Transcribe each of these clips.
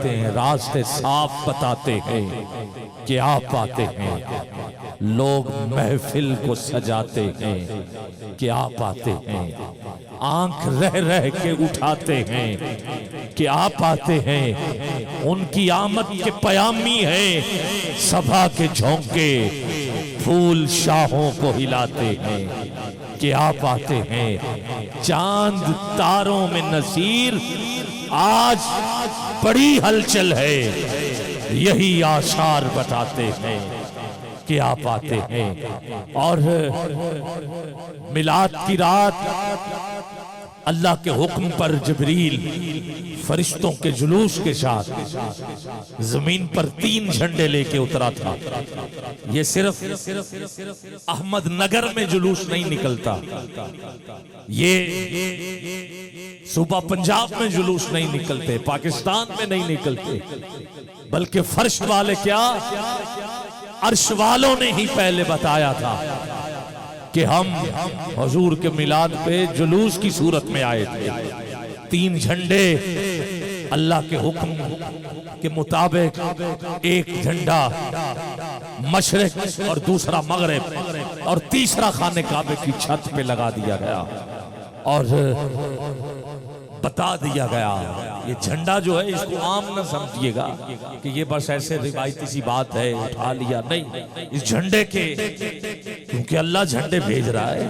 کرتے ہیں، راستے صاف بتاتے ہیں کہ آپ آتے ہیں، لوگ محفل کو سجاتے ہیں کہ آپ آتے ہیں، آنکھ رہ رہ کے اٹھاتے ہیں کہ آپ آتے ہیں، ان کی آمد کے پیامی ہیں، صبا کے جھونکے پھول شاہوں کو ہلاتے ہیں کہ آپ آتے ہیں، چاند تاروں میں نصیر آج بڑی ہلچل ہے، یہی آثار بتاتے ہیں کہ آپ آتے ہیں۔ اور میلاد کی رات اللہ کے حکم پر جبریل فرشتوں کے جلوس کے ساتھ زمین پر 3 جھنڈے لے کے اترا تھا۔ یہ صرف احمد نگر میں جلوس نہیں نکلتا، یہ صوبہ پنجاب میں جلوس نہیں نکلتے، پاکستان میں نہیں نکلتے، بلکہ فرش والے کیا، عرش والوں نے ہی پہلے بتایا تھا کہ ہم حضور کے میلاد پہ جلوس کی صورت میں آئے تھے۔ 3 جھنڈے اللہ کے حکم کے مطابق، ایک جھنڈا مشرق اور دوسرا مغرب اور تیسرا خانہ کعبے کی چھت پہ لگا دیا گیا اور بتا دیا گیا، یہ جھنڈا جو ہے اس کو عام نہ سمجھیے گا کہ یہ بس ایسے روایتی سی بات ہے اٹھا لیا، نہیں، اس جھنڈے کے، کیونکہ اللہ جھنڈے بھیج رہا ہے،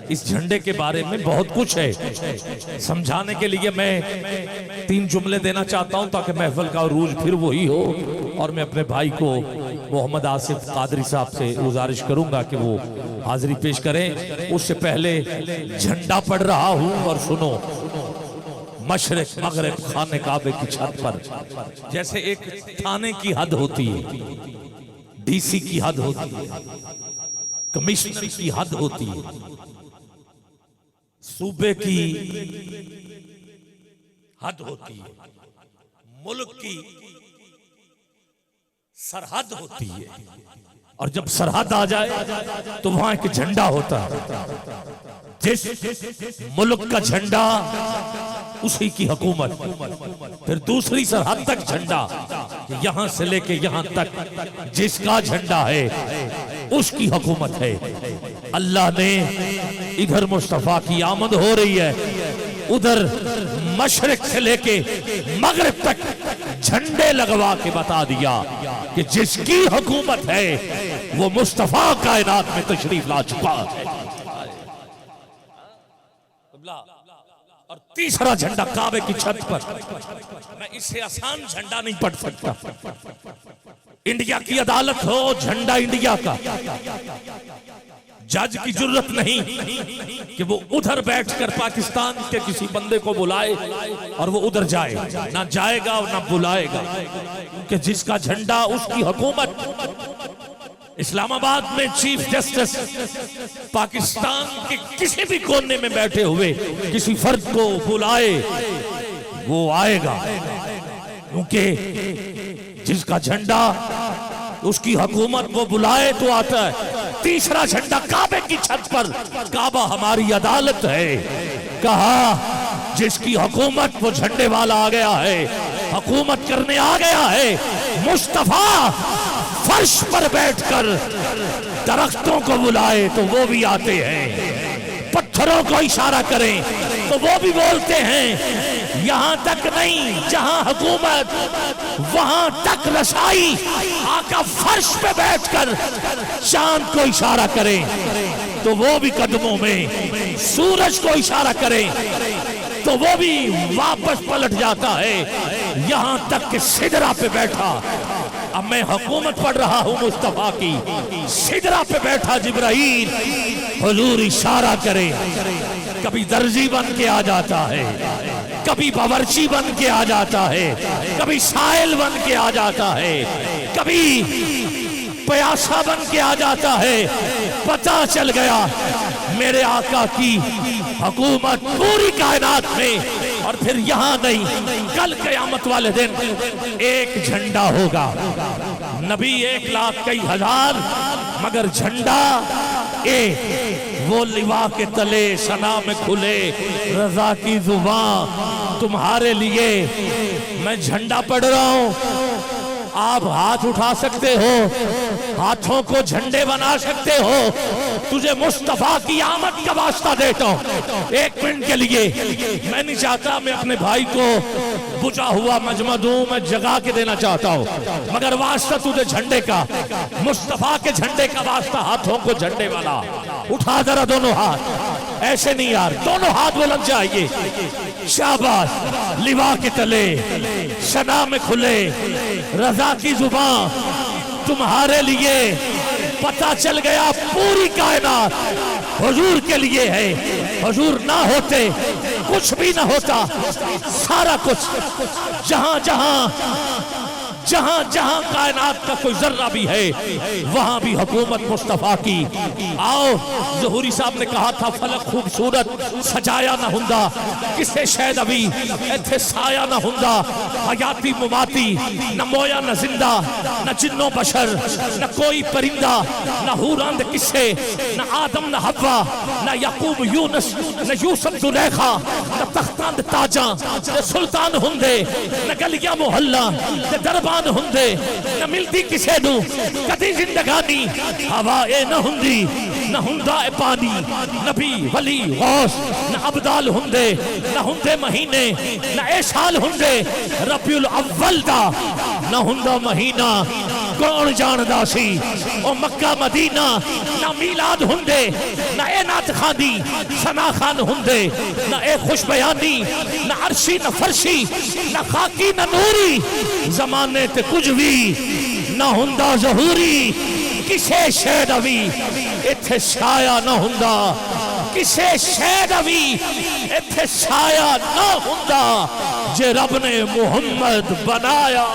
اس جھنڈے کے بارے میں بہت کچھ ہے۔ سمجھانے کے لیے میں 3 جملے دینا چاہتا ہوں تاکہ محفل کا عروج پھر وہی ہو، اور میں اپنے بھائی کو محمد آصف قادری صاحب سے گزارش کروں گا کہ وہ حاضری پیش کریں۔ اس سے پہلے جھنڈا پڑھ رہا ہوں اور سنو، مشرق مغرب خانہ کعبے کی چھت پر، جیسے ایک تھانے کی حد ہوتی ہے، ڈی سی کی حد ہوتی ہے، کمشنر کی حد ہوتی ہے، صوبے کی حد ہوتی ہے، ملک کی سرحد ہوتی ہے، اور جب سرحد آ جائے تو وہاں ایک جھنڈا ہوتا ہے، جس ملک کا جھنڈا اسی کی حکومت، پھر دوسری سرحد تک جھنڈا، یہاں سے لے کے یہاں تک جس کا جھنڈا ہے اس کی حکومت ہے۔ اللہ نے ادھر مصطفیٰ کی آمد ہو رہی ہے، ادھر مشرق سے لے کے مغرب تک جھنڈے لگوا کے بتا دیا کہ جس کی حکومت ہے وہ مصطفیٰ کائنات میں تشریف لا چکا ہے۔ اور تیسرا جھنڈا کعبے کی چھت پر، میں اس سے آسان جھنڈا نہیں پڑھ سکتا، انڈیا کی عدالت ہو، جھنڈا انڈیا کا، جج کی جرت نہیں کہ وہ ادھر بیٹھ کر پاکستان کے کسی بندے کو بلائے اور وہ ادھر جائے، نہ جائے گا اور نہ بلائے گا، کہ جس کا جھنڈا اس کی حکومت۔ اسلام آباد میں چیف جسٹس پاکستان کے کسی بھی کونے میں بیٹھے ہوئے کسی فرد کو بلائے وہ آئے گا، کیونکہ جس کا جھنڈا اس کی حکومت وہ بلائے تو آتا ہے۔ تیسرا جھنڈا کعبے کی چھت پر، کعبہ ہماری عدالت ہے، کہا جس کی حکومت وہ جھنڈے والا آ گیا ہے، حکومت کرنے آ گیا ہے۔ مصطفیٰ فرش پر بیٹھ کر درختوں کو بلائے تو وہ بھی آتے ہیں، پتھروں کو اشارہ کریں تو وہ بھی بولتے ہیں۔ یہاں تک نہیں، جہاں حکومت وہاں تک رسائی، آقا فرش پہ بیٹھ کر چاند کو اشارہ کریں تو وہ بھی قدموں میں، سورج کو اشارہ کریں تو وہ بھی واپس پلٹ جاتا ہے، یہاں تک کہ سدرہ پہ بیٹھا۔ اب میں حکومت پڑھ رہا ہوں مصطفیٰ کی، سدرہ پہ بیٹھا جبرائیل، حضور اشارہ کرے، کبھی درزی بن کے آ جاتا ہے، کبھی باورچی بن کے آ جاتا ہے، کبھی سائل بن کے آ جاتا ہے، کبھی پیاسا بن کے آ جاتا ہے۔ پتہ چل گیا میرے آقا کی حکومت پوری کائنات میں، اور پھر یہاں نہیں، کل قیامت والے دن ایک جھنڈا ہوگا، نبی 1,00,000 کئی ہزار، مگر جھنڈا ایک، وہ لوا کے تلے ثنا میں کھلے رضا کی زبان، تمہارے لیے میں جھنڈا پڑھ رہا ہوں، آپ ہاتھ اٹھا سکتے ہو، ہاتھوں کو جھنڈے بنا سکتے ہو، تجھے مصطفیٰ کی آمد کا واسطہ دیتا ہوں۔ ایک منٹ کے لیے میں نہیں چاہتا میں اپنے بھائی کو بجھا ہوا مجمع دوں، میں جگا کے دینا چاہتا ہوں، مگر واسطہ تجھے جھنڈے کا، مصطفیٰ کے جھنڈے کا واسطہ، ہاتھوں کو جھنڈے والا اٹھا ذرا دونوں ہاتھ، ایسے نہیں یار، دونوں ہاتھ بلند چاہیے، شاباش، لوا کے تلے شنا میں کھلے رضا کی زبان تمہارے لیے، پتہ چل گیا پوری کائنات حضور کے لیے ہے، حضور نہ ہوتے کچھ بھی نہ ہوتا، سارا کچھ جہاں جہاں جہاں جہاں کائنات کا کوئی ذرہ بھی ہے وہاں بھی حکومت مصطفیٰ کی۔ آؤ، ظہوری صاحب نے کہا تھا فلک خوبصورت سجایا نہ ہوندا، کسے شاید ابھی ایتھے سایا نہ ہوندا، حیاتی مماتی نہ مویا نہ زندہ، نہ جنوں بشر نہ کوئی پرندہ، نہ حوراں دے کسے، نہ آدم نہ حوا، نہ یعقوب یونس نہ یوسف زلیخا، نہ تختاں دے تاجاں دے سلطان ہوندے، نہ گلیاں محلہ دے دربان ہوندے، نہ ملتی کسے نو کدی زندگانی، ہوائے نہ ہوندی نہ ہوندا اے پانی، نبی ولی غوث نہ عبدال ہوندے، نہ ہوندے مہینے نہ اے سال ہوندے، ربیع الاول دا نہ ہوندا مہینہ کون جاندا سی، او مکہ مدینہ نہ میلاد ہوندے، نہ اے نعت خانی ثنا خان ہوندے، نہ اے خوش بیانی نہ عرشی نہ فرشی نہ خاکی نہ نوری، زمانے تے کچھ بھی نہ ہوندا ظہوری، کسے شاید ابھی ایتھے سایہ نہ ہوندا، کسے شاید ابھی ایتھے سایہ نہ ہوندا، جے رب نے محمد بنایا۔